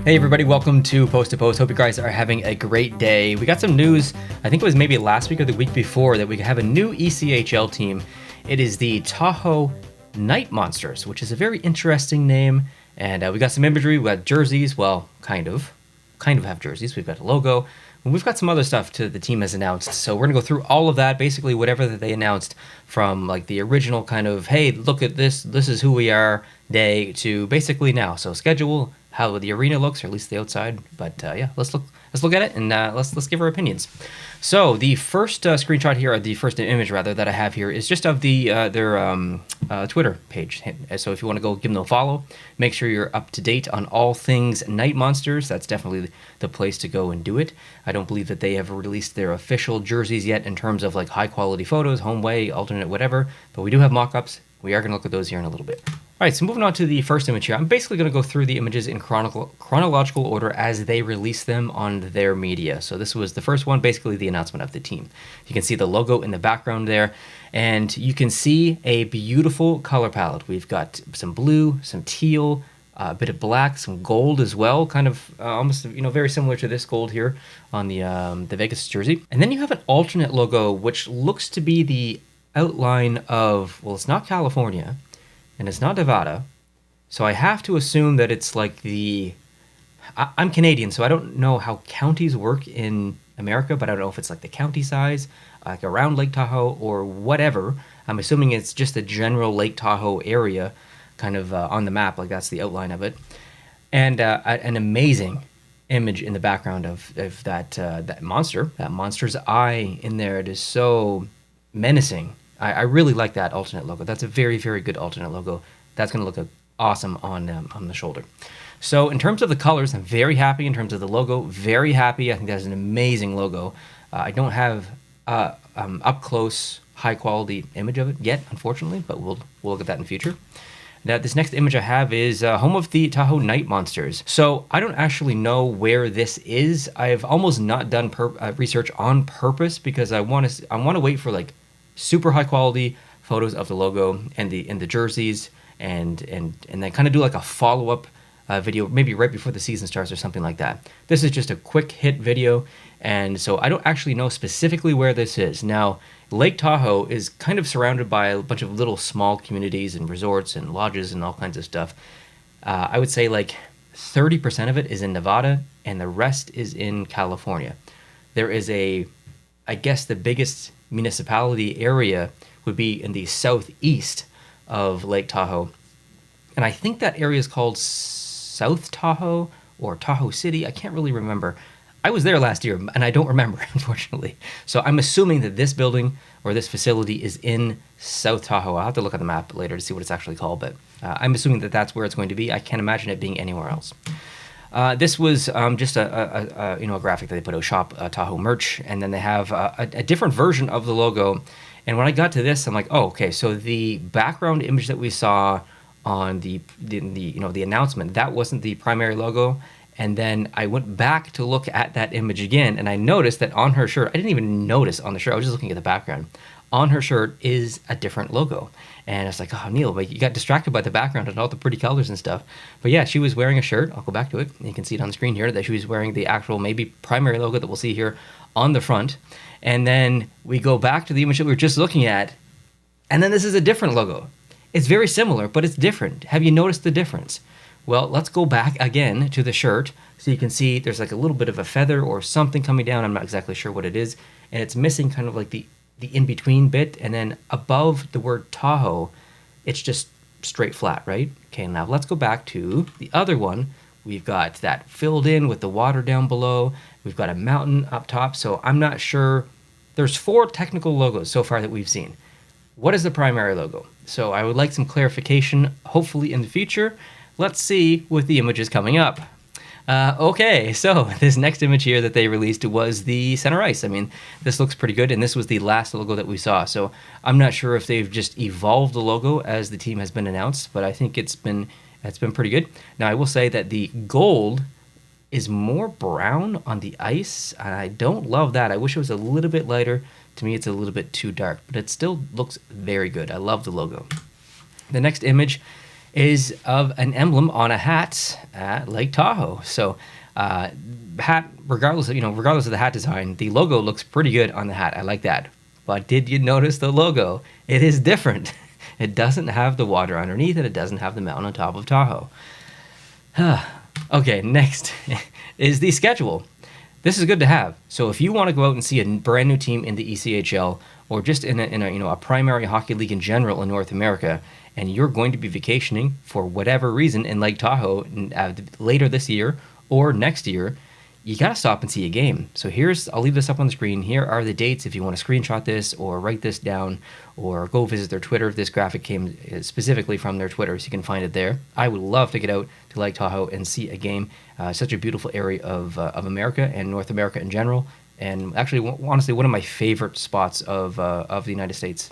Hey everybody, welcome to Post to Post. Hope you guys are having a great day. We got some news, I think it was maybe last week or the week before, that we have a new ECHL team. It is the Tahoe Night Monsters, which is a very interesting name. And we got some imagery, we got jerseys, well, kind of have jerseys. We've got a logo, and we've got some other stuff the team has announced. So we're gonna go through all of that, basically whatever that they announced, from like the original kind of, hey, look at this is who we are day, to basically now. So schedule, how the arena looks, or at least the outside. But yeah, let's look at it, and let's give our opinions. So the first screenshot here, or the first image rather, that I have here is just of their Twitter page. So if you want to go give them a follow, make sure you're up to date on all things Night Monsters. That's definitely the place to go and do it. I don't believe that they have released their official jerseys yet in terms of like high quality photos, home way, alternate, whatever. But we do have mock-ups. We are going to look at those here in a little bit. All right, so moving on to the first image here. I'm basically going to go through the images in chronological order as they release them on their media. So this was the first one, basically the announcement of the team. You can see the logo in the background there, and you can see a beautiful color palette. We've got some blue, some teal, a bit of black, some gold as well, kind of almost very similar to this gold here on the Vegas jersey. And then you have an alternate logo, which looks to be the outline of, well, it's not California and it's not Nevada, so I have to assume that it's like I'm Canadian, so I don't know how counties work in America, but I don't know if it's like the county size, like around Lake Tahoe or whatever. I'm assuming it's just the general Lake Tahoe area, kind of on the map, like that's the outline of it. And an amazing image in the background of that monster's eye in there. It is so menacing. I really like that alternate logo. That's a very, very good alternate logo. That's going to look awesome on the shoulder. So in terms of the colors, I'm very happy. In terms of the logo, very happy. I think that's an amazing logo. I don't have up close, high quality image of it yet, unfortunately, but we'll look at that in future. Now, this next image I have is home of the Tahoe Night Monsters. So I don't actually know where this is. I've almost not done research on purpose because I want to wait for like super high quality photos of the logo and the jerseys, and then kind of do like a follow-up video maybe right before the season starts or something like that. This is just a quick hit video, and so I don't actually know specifically where this is. Now, Lake Tahoe is kind of surrounded by a bunch of little small communities and resorts and lodges and all kinds of stuff. I would say like 30% of it is in Nevada and the rest is in California. There is I guess the biggest municipality area would be in the southeast of Lake Tahoe. And I think that area is called South Tahoe or Tahoe City. I can't really remember. I was there last year and I don't remember, unfortunately. So I'm assuming that this building or this facility is in South Tahoe. I'll have to look at the map later to see what it's actually called, but I'm assuming that that's where it's going to be. I can't imagine it being anywhere else. This was just a graphic that they put out, shop Tahoe merch, and then they have a different version of the logo. And when I got to this, I'm like, oh, okay. So the background image that we saw on the announcement, that wasn't the primary logo. And then I went back to look at that image again, and I noticed that on her shirt, I didn't even notice on the shirt. I was just looking at the background. On her shirt is a different logo. And it's like, oh, Neil, but you got distracted by the background and all the pretty colors and stuff. But yeah, she was wearing a shirt. I'll go back to it. You can see it on the screen here that she was wearing the actual maybe primary logo that we'll see here on the front. And then we go back to the image that we were just looking at. And then this is a different logo. It's very similar, but it's different. Have you noticed the difference? Well, let's go back again to the shirt so you can see there's like a little bit of a feather or something coming down. I'm not exactly sure what it is. And it's missing kind of like the in-between bit, and then above the word Tahoe, it's just straight flat, right? Okay, now let's go back to the other one. We've got that filled in with the water down below. We've got a mountain up top, so I'm not sure. There's 4 technical logos so far that we've seen. What is the primary logo? So I would like some clarification, hopefully in the future. Let's see with the images coming up. Okay, so this next image here that they released was the center ice. I mean, this looks pretty good, and this was the last logo that we saw. So I'm not sure if they've just evolved the logo as the team has been announced, but I think it's been pretty good. Now, I will say that the gold is more brown on the ice, and I don't love that. I wish it was a little bit lighter. To me, it's a little bit too dark, but it still looks very good. I love the logo. The next image is of an emblem on a hat at Lake Tahoe. So, hat, regardless of the hat design, the logo looks pretty good on the hat. I like that. But did you notice the logo? It is different. It doesn't have the water underneath it. It doesn't have the mountain on top of Tahoe. Okay, next is the schedule. This is good to have. So if you want to go out and see a brand new team in the ECHL or just in a primary hockey league in general in North America, and you're going to be vacationing for whatever reason in Lake Tahoe later this year or next year, you got to stop and see a game. So I'll leave this up on the screen. Here are the dates if you want to screenshot this or write this down or go visit their Twitter. This graphic came specifically from their Twitter, so you can find it there. I would love to get out to Lake Tahoe and see a game. Such a beautiful area of America and North America in general. And actually, honestly, one of my favorite spots of the United States.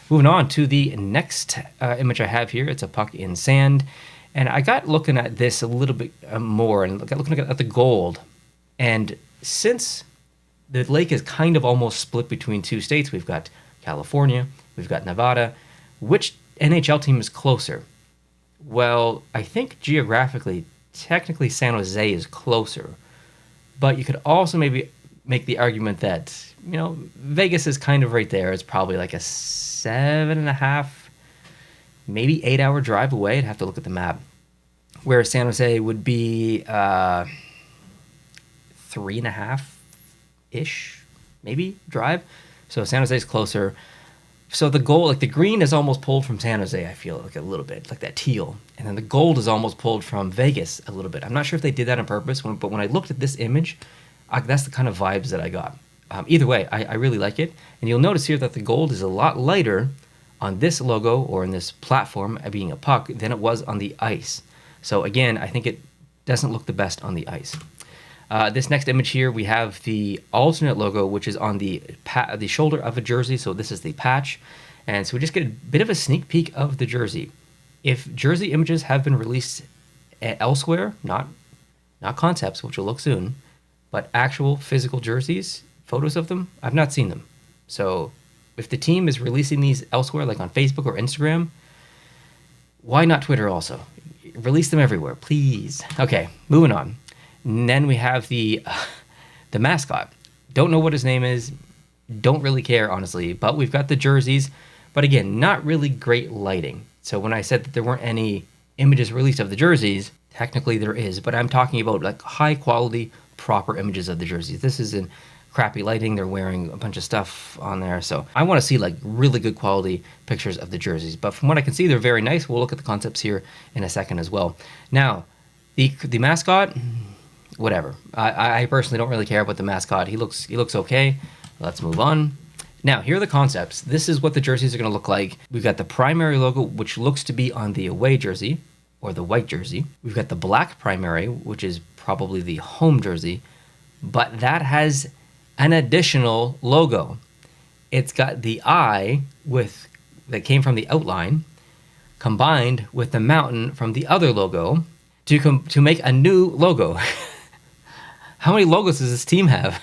Moving on to the next image I have here. It's a puck in sand. And I got looking at this a little bit more and got looking at the gold. And since the lake is kind of almost split between two states, we've got California, we've got Nevada. Which NHL team is closer? Well, I think geographically, technically San Jose is closer. But you could also maybe make the argument that, Vegas is kind of right there. It's probably like a 7.5, maybe 8-hour drive away. I'd have to look at the map. Whereas San Jose would be 3.5-ish, maybe, drive. So San Jose is closer. So the gold, like the green is almost pulled from San Jose, I feel like a little bit, like that teal. And then the gold is almost pulled from Vegas a little bit. I'm not sure if they did that on purpose, but when I looked at this image, that's the kind of vibes that I got. Either way, I really like it. And you'll notice here that the gold is a lot lighter on this logo or in this platform being a puck than it was on the ice. So again, I think it doesn't look the best on the ice. This next image here, we have the alternate logo, which is on the shoulder of a jersey. So this is the patch. And so we just get a bit of a sneak peek of the jersey. If jersey images have been released elsewhere, not concepts, which will look soon, but actual physical jerseys, photos of them, I've not seen them. So if the team is releasing these elsewhere, like on Facebook or Instagram, why not Twitter also? Release them everywhere, please. Okay, moving on. And then we have the mascot. Don't know what his name is. Don't really care, honestly. But we've got the jerseys. But again, not really great lighting. So when I said that there weren't any images released of the jerseys, technically there is. But I'm talking about like high quality, proper images of the jerseys. This is in crappy lighting. They're wearing a bunch of stuff on there. So I want to see like really good quality pictures of the jerseys. But from what I can see, they're very nice. We'll look at the concepts here in a second as well. Now, the mascot, whatever. I personally don't really care about the mascot. He looks okay. Let's move on. Now, here are the concepts. This is what the jerseys are going to look like. We've got the primary logo, which looks to be on the away jersey, or the white jersey. We've got the black primary, which is probably the home jersey, but that has an additional logo. It's got the eye that came from the outline, combined with the mountain from the other logo to make a new logo. How many logos does this team have?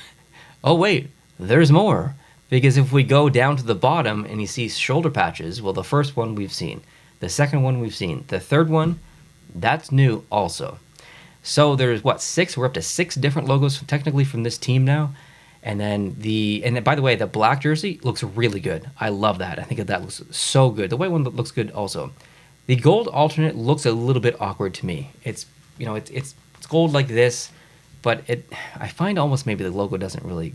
Oh wait, there's more. Because if we go down to the bottom and you see shoulder patches, well, the first one we've seen. The second one we've seen. The third one, that's new also. So there's 6? We're up to 6 different logos technically from this team now. And then by the way, the black jersey looks really good. I love that. I think that looks so good. The white one looks good also. The gold alternate looks a little bit awkward to me. It's gold like this, but I find almost maybe the logo doesn't really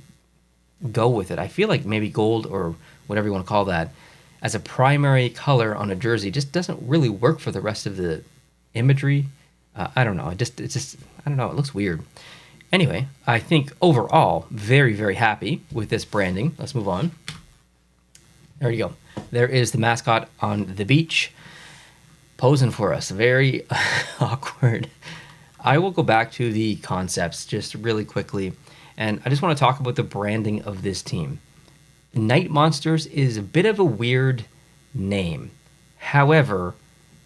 go with it. I feel like maybe gold or whatever you want to call that as a primary color on a jersey just doesn't really work for the rest of the imagery. I don't know. I don't know. It looks weird. Anyway, I think overall, very, very happy with this branding. Let's move on. There you go. There is the mascot on the beach posing for us. Very awkward. I will go back to the concepts just really quickly. And I just want to talk about the branding of this team. Night Monsters is a bit of a weird name. However,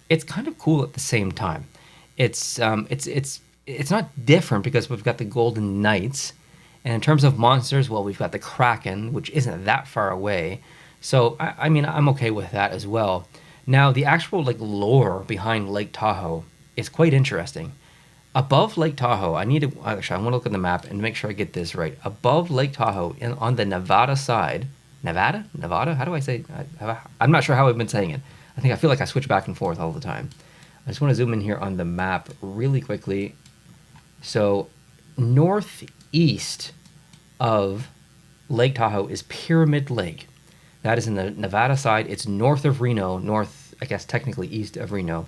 it's kind of cool at the same time. It's not different because we've got the Golden Knights. And in terms of monsters, well, we've got the Kraken, which isn't that far away. So, I mean, I'm okay with that as well. Now, the actual like lore behind Lake Tahoe is quite interesting. Above Lake Tahoe, I want to look at the map and make sure I get this right. Above Lake Tahoe, on the Nevada side, Nevada. How do I say? I'm not sure how I've been saying it. I feel like I switch back and forth all the time. I just want to zoom in here on the map really quickly. So, northeast of Lake Tahoe is Pyramid Lake. That is in the Nevada side. It's north of Reno, I guess technically east of Reno.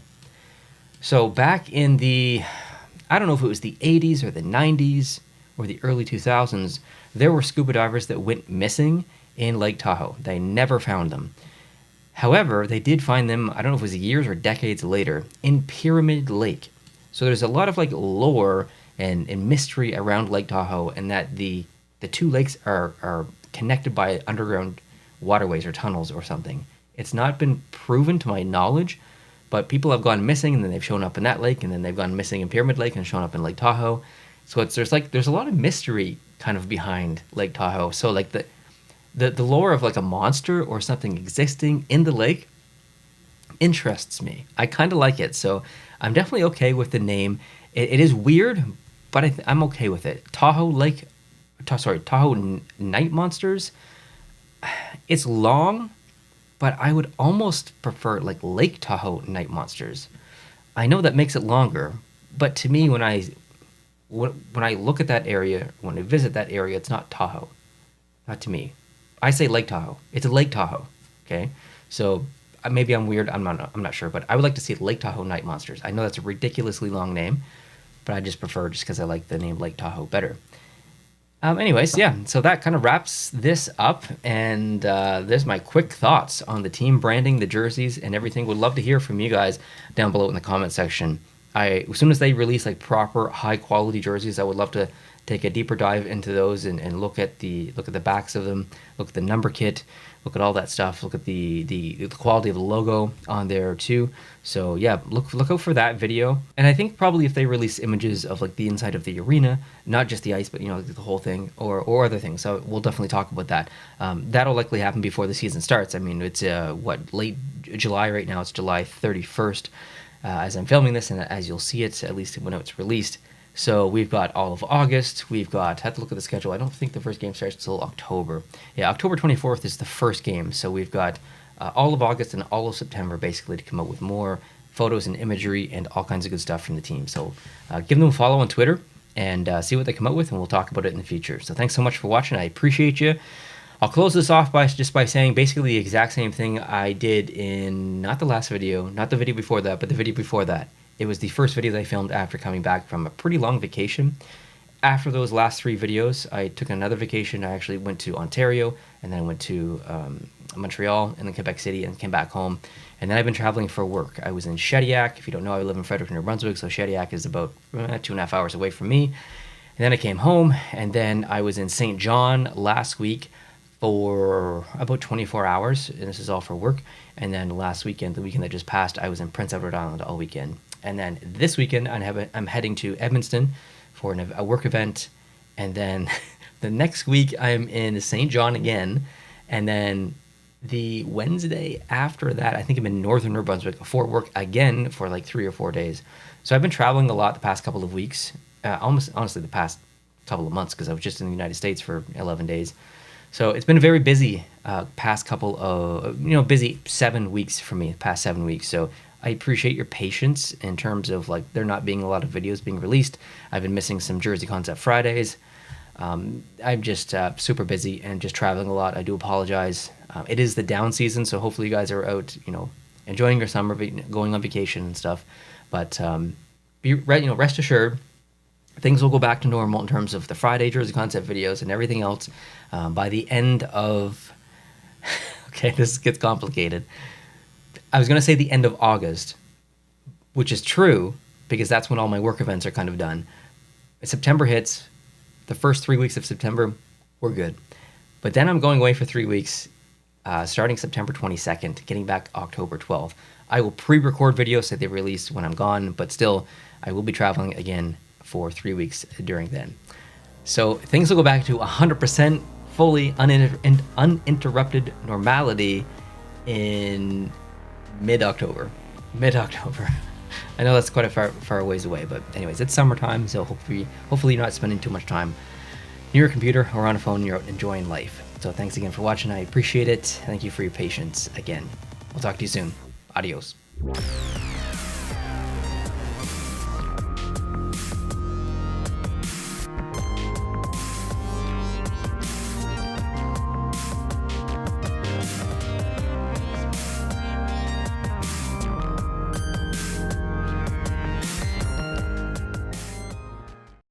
So back in I don't know if it was the 80s or the 90s or the early 2000s, there were scuba divers that went missing in Lake Tahoe. They never found them. However, they did find them, I don't know if it was years or decades later, in Pyramid Lake. So there's a lot of like lore and mystery around Lake Tahoe, and that the two lakes are connected by underground waterways or tunnels or something. It's not been proven to my knowledge, but people have gone missing and then they've shown up in that lake, and then they've gone missing in Pyramid Lake and shown up in Lake Tahoe. So there's a lot of mystery kind of behind Lake Tahoe. So like the lore of like a monster or something existing in the lake interests me. I kind of like it, so I'm definitely okay with the name. It is weird, but I'm okay with it. Tahoe Night Monsters. It's long, but I would almost prefer like Lake Tahoe Night Monsters. I know that makes it longer, but to me, when I look at that area, when I visit that area, it's not Tahoe. Not to me. I say Lake Tahoe. It's a Lake Tahoe. Okay, so maybe I'm weird. I'm not sure, but I would like to see Lake Tahoe Night Monsters. I know that's a ridiculously long name, but I just prefer because I like the name Lake Tahoe better. Anyways, yeah, so that kind of wraps this up, and there's my quick thoughts on the team branding, the jerseys, and everything. Would love to hear from you guys down below in the comment section. As soon as they release like proper high quality jerseys, I would love to take a deeper dive into those and look at the backs of them, look at the number kit, look at all that stuff, look at the quality of the logo on there too. So yeah, look out for that video. And I think probably if they release images of like the inside of the arena, not just the ice, but the whole thing or other things, so we'll definitely talk about that. That'll likely happen before the season starts. I mean, it's late July right now. It's July 31st as I'm filming this, and as you'll see it, at least when it's released. So we've got all of August. We've got, have to look at the schedule. I don't think the first game starts until October. Yeah, October 24th is the first game. So we've got all of August and all of September basically to come up with more photos and imagery and all kinds of good stuff from the team. So give them a follow on Twitter and see what they come up with, and we'll talk about it in the future. So thanks so much for watching. I appreciate you. I'll close this off by saying basically the exact same thing I did in not the last video, not the video before that, but the video before that. It was the first video that I filmed after coming back from a pretty long vacation. After those last 3 videos, I took another vacation. I actually went to Ontario, and then I went to Montreal, and then Quebec City, and came back home. And then I've been traveling for work. I was in Shediac. If you don't know, I live in Frederick, New Brunswick, so Shediac is about 2.5 hours away from me. And then I came home, and then I was in St. John last week for about 24 hours, and this is all for work. And then last weekend, the weekend that just passed, I was in Prince Edward Island all weekend. And then this weekend, I'm heading to Evanston for a work event. And then the next week, I'm in St. John again. And then the Wednesday after that, I think I'm in Northern New Brunswick for work again for like 3 or 4 days. So I've been traveling a lot the past couple of weeks, almost honestly the past couple of months, because I was just in the United States for 11 days. So it's been a very busy past couple of, busy 7 weeks for me, past 7 weeks. So I appreciate your patience in terms of like there not being a lot of videos being released. I've been missing some Jersey Concept Fridays. I'm just super busy and just traveling a lot. I do apologize. It is the down season, so hopefully you guys are out, enjoying your summer, going on vacation and stuff. But rest assured, things will go back to normal in terms of the Friday Jersey Concept videos and everything else by the end of... Okay, this gets complicated. I was going to say the end of August, which is true because that's when all my work events are kind of done. September hits, the first 3 weeks of September, we're good. But then I'm going away for 3 weeks, starting September 22nd, getting back October 12th. I will pre-record videos that they release when I'm gone, but still, I will be traveling again for 3 weeks during then. So things will go back to 100% fully uninterrupted normality in Mid-October. Mid-October. I know that's quite a far ways away, but anyways, it's summertime, so hopefully you're not spending too much time near a computer or on a phone. You're out enjoying life. So thanks again for watching. I appreciate it. Thank you for your patience again. We'll talk to you soon. Adios.